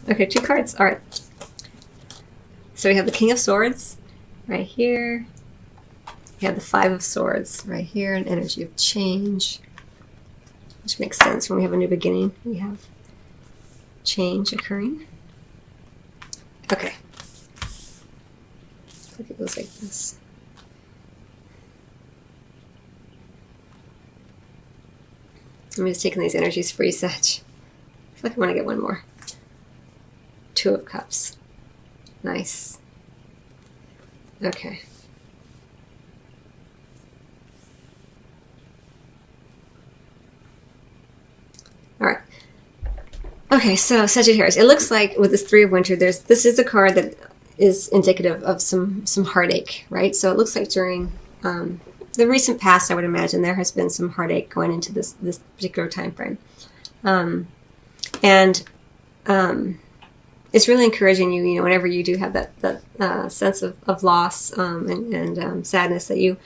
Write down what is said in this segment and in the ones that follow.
Okay, 2 cards. All right. So we have the King of Swords right here. We have the 5 of Swords right here, an energy of change, which makes sense when we have a new beginning. We have change occurring. Okay. I think it goes like this. I'm just taking these energies for you, Sag. I feel like I want to get one more. 2 of Cups. Nice. Okay. All right. Okay, so Sagittarius. It looks like with this 3 of Winter, this is a card that is indicative of some heartache, right? So it looks like during the recent past, I would imagine there has been some heartache going into this particular time frame, and it's really encouraging you. You know, whenever you do have that sense of loss and sadness, that you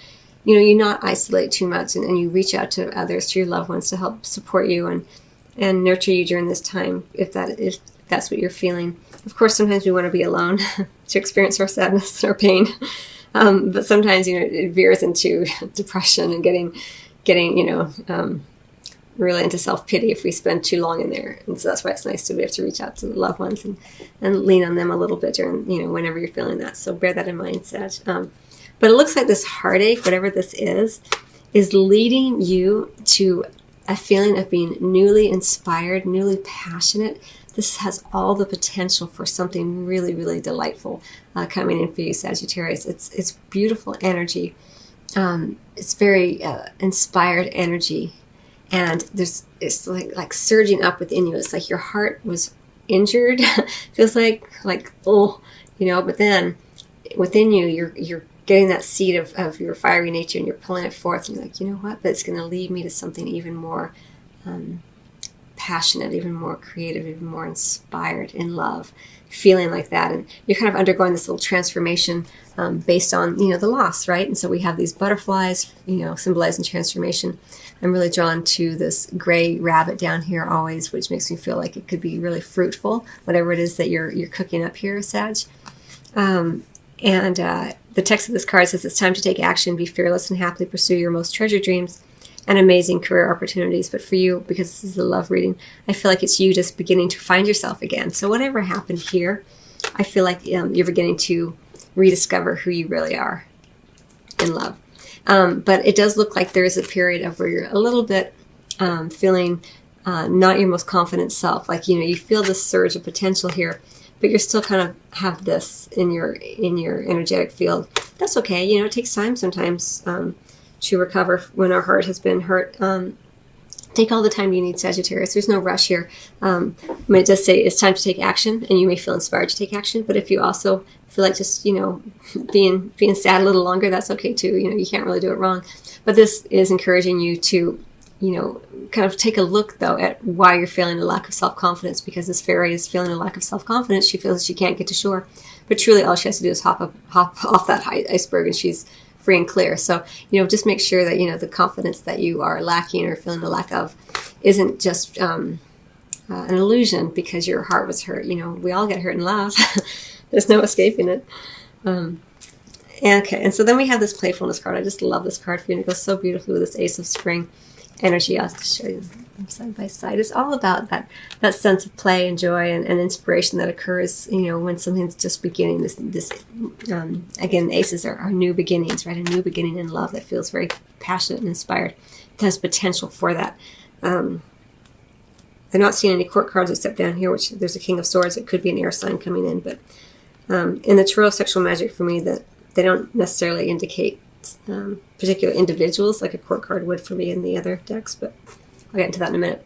not isolate too much, and you reach out to others, to your loved ones, to help support you and nurture you during this time, if that's what you're feeling. Of course, sometimes we want to be alone to experience our sadness or pain. But sometimes, it veers into depression and getting really into self-pity if we spend too long in there. And so that's why it's nice to be able to reach out to the loved ones and lean on them a little bit during, whenever you're feeling that. So bear that in mind, Sag. But it looks like this heartache, whatever this is leading you to a feeling of being newly inspired, newly passionate. This has all the potential for something really, really delightful coming in for you, Sagittarius. It's beautiful energy. It's very inspired energy, and it's like surging up within you. It's like your heart was injured. Feels like but then within you, you're getting that seed of your fiery nature, and you're pulling it forth, and you're like, you know what? But it's going to lead me to something even more passionate, even more creative, even more inspired in love, feeling like that. And you're kind of undergoing this little transformation based on, the loss, right? And so we have these butterflies, symbolizing transformation. I'm really drawn to this gray rabbit down here always, which makes me feel like it could be really fruitful, whatever it is that you're cooking up here, Sag. The text of this card says, it's time to take action, be fearless, and happily pursue your most treasured dreams and amazing career opportunities. But for you, because this is a love reading, I feel like it's you just beginning to find yourself again. So whatever happened here, I feel like you're beginning to rediscover who you really are in love. But it does look like there is a period of where you're a little bit feeling not your most confident self. Like, you feel this surge of potential here, but you're still kind of have this in your energetic field. That's okay. It takes time sometimes to recover when our heart has been hurt. Take all the time you need, Sagittarius. There's no rush here. It does say it's time to take action, and you may feel inspired to take action. But if you also feel like just being sad a little longer, that's okay too. You can't really do it wrong. But this is encouraging you to kind of take a look, though, at why you're feeling a lack of self-confidence, because this fairy is feeling a lack of self-confidence. She feels she can't get to shore, but truly all she has to do is hop off that iceberg, and she's free and clear. So, just make sure that, the confidence that you are lacking or feeling the lack of isn't just an illusion because your heart was hurt. We all get hurt in love. There's no escaping it. And so then we have this playfulness card. I just love this card for you, and it goes so beautifully with this Ace of Spring energy. I'll show you side by side. It's all about that sense of play and joy and inspiration that occurs, when something's just beginning. This again, the aces are new beginnings, right? A new beginning in love that feels very passionate and inspired. It has potential for that. I'm not seeing any court cards except down here, which there's a King of Swords. It could be an air sign coming in, but in the Tarot Sexual Magic, for me, that they don't necessarily indicate particular individuals like a court card would for me in the other decks, but I'll get into that in a minute.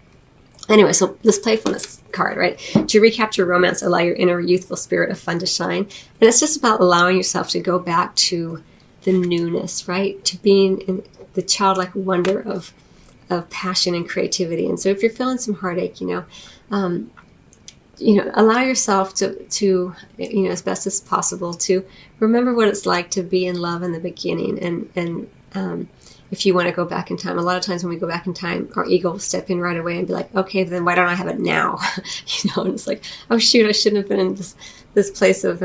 Anyway, so this playfulness card, right? To recapture romance, allow your inner youthful spirit of fun to shine. And it's just about allowing yourself to go back to the newness, right? To being in the childlike wonder of passion and creativity. And so if you're feeling some heartache, allow yourself to as best as possible to remember what it's like to be in love in the beginning, and if you want to go back in time. A lot of times when we go back in time, our ego will step in right away and be like, okay, then why don't I have it now? And it's like, oh shoot, I shouldn't have been in this place of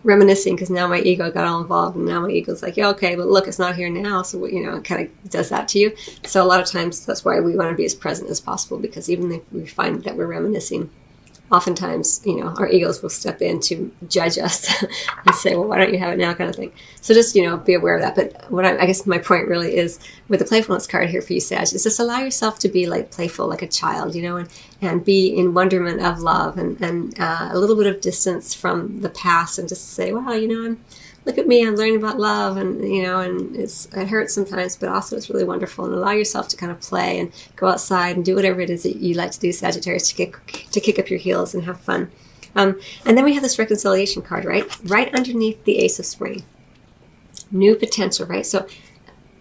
reminiscing, because now my ego got all involved, and now my ego's like, yeah, okay, but look, it's not here now. So, it kind of does that to you. So a lot of times that's why we want to be as present as possible, because even if we find that we're reminiscing, oftentimes, our egos will step in to judge us and say, well, why don't you have it now, kind of thing. So just, be aware of that. But what I guess my point really is with the playfulness card here for you, Sag, is just allow yourself to be like playful, like a child, and be in wonderment of love, and a little bit of distance from the past, and just say, wow, look at me, I'm learning about love, and and it hurts sometimes, but also it's really wonderful. And allow yourself to kind of play and go outside and do whatever it is that you like to do, Sagittarius, to kick up your heels and have fun. And then we have this reconciliation card, right underneath the Ace of Spring. New potential, right? So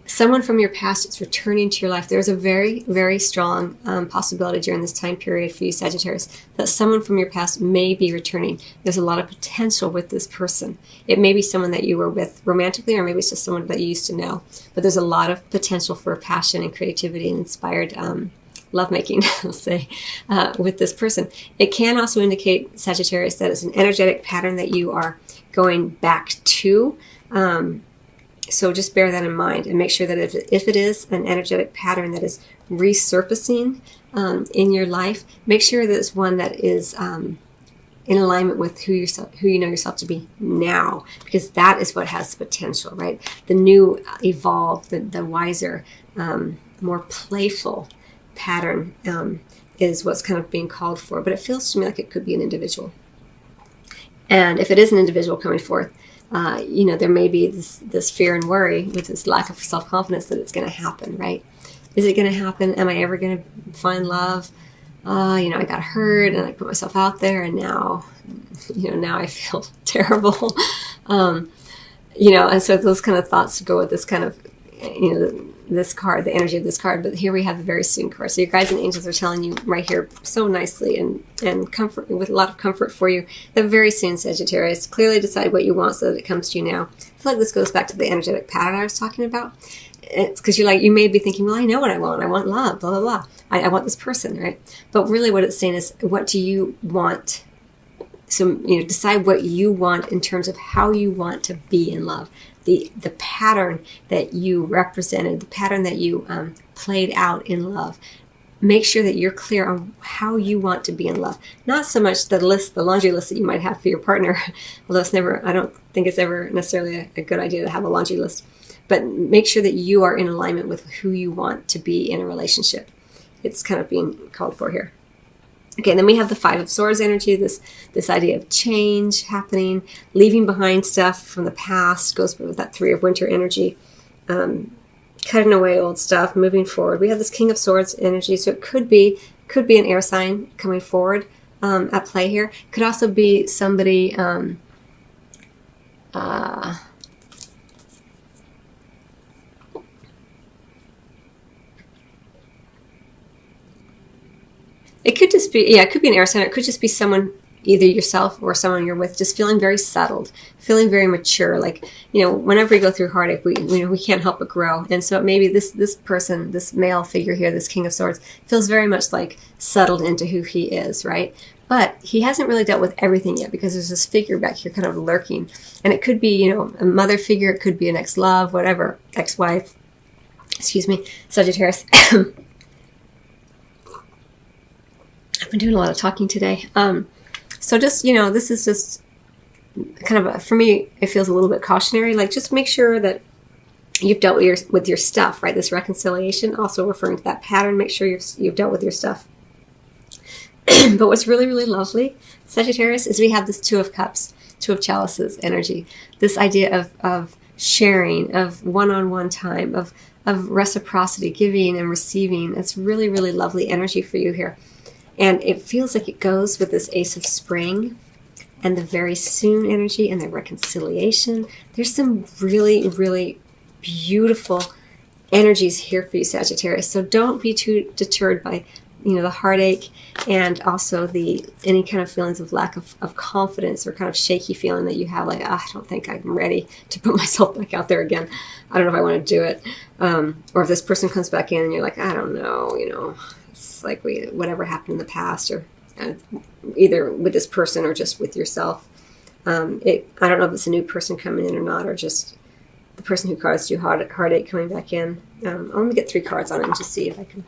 someone from your past is returning to your life. There's a very, very strong possibility during this time period for you, Sagittarius, that someone from your past may be returning. There's a lot of potential with this person. It may be someone that you were with romantically, or maybe it's just someone that you used to know. But there's a lot of potential for passion and creativity and inspired lovemaking, I'll say, with this person. It can also indicate, Sagittarius, that it's an energetic pattern that you are going back to. So just bear that in mind, and make sure that if it is an energetic pattern that is resurfacing in your life, make sure that it's one that is in alignment with who you know yourself to be now, because that is what has the potential, right? The new, evolved, the wiser, more playful pattern is what's kind of being called for. But it feels to me like it could be an individual. And if it is an individual coming forth, there may be this fear and worry with this lack of self-confidence that it's going to happen, right? Is it going to happen? Am I ever going to find love? I got hurt and I put myself out there, and now I feel terrible. And so those kind of thoughts go with this kind of, this card, the energy of this card. But here we have the very soon card. So your guides and angels are telling you right here so nicely and comfort, with a lot of comfort for you, that very soon, Sagittarius, clearly decide what you want so that it comes to you now. I feel like this goes back to the energetic pattern I was talking about. It's because you may be thinking, well, I know what I want. I want love, blah, blah, blah. I want this person, right? But really what it's saying is, what do you want? So, decide what you want in terms of how you want to be in love. The pattern that you represented, the pattern that you played out in love. Make sure that you're clear on how you want to be in love. Not so much the laundry list that you might have for your partner, although I don't think it's ever necessarily a good idea to have a laundry list. But make sure that you are in alignment with who you want to be in a relationship. It's kind of being called for here. Okay, and then we have the Five of Swords energy, this idea of change happening, leaving behind stuff from the past, goes with that Three of Winter energy, cutting away old stuff, moving forward. We have this King of Swords energy, so it could be an air sign coming forward at play here. Could also be somebody it could just be, it could be an air sign. It could just be someone, either yourself or someone you're with, just feeling very settled, feeling very mature. Like, whenever we go through heartache, we can't help but grow. And so maybe this person, this male figure here, this King of Swords, feels very much like settled into who he is, right? But he hasn't really dealt with everything yet, because there's this figure back here kind of lurking. And it could be, a mother figure. It could be an ex-love, whatever, ex-wife. Excuse me, Sagittarius. I've been doing a lot of talking today. So just, this is just kind of, for me, it feels a little bit cautionary. Like, just make sure that you've dealt with your stuff, right? This reconciliation, also referring to that pattern. Make sure you've dealt with your stuff. But what's really, really lovely, Sagittarius, is we have this Two of Cups, Two of Chalices energy. This idea of sharing, of one-on-one time, of reciprocity, giving and receiving. It's really, really lovely energy for you here. And it feels like it goes with this Ace of Spring and the very soon energy and the reconciliation. There's some really, really beautiful energies here for you, Sagittarius. So don't be too deterred by the heartache, and also any kind of feelings of lack of confidence, or kind of shaky feeling that you have, like, I don't think I'm ready to put myself back out there again. I don't know if I want to do it. Or if this person comes back in and you're like, I don't know, it's like whatever happened in the past, or either with this person or just with yourself. I don't know if it's a new person coming in or not, or just the person who caused you heartache coming back in. Let me get 3 cards on it and just see if I can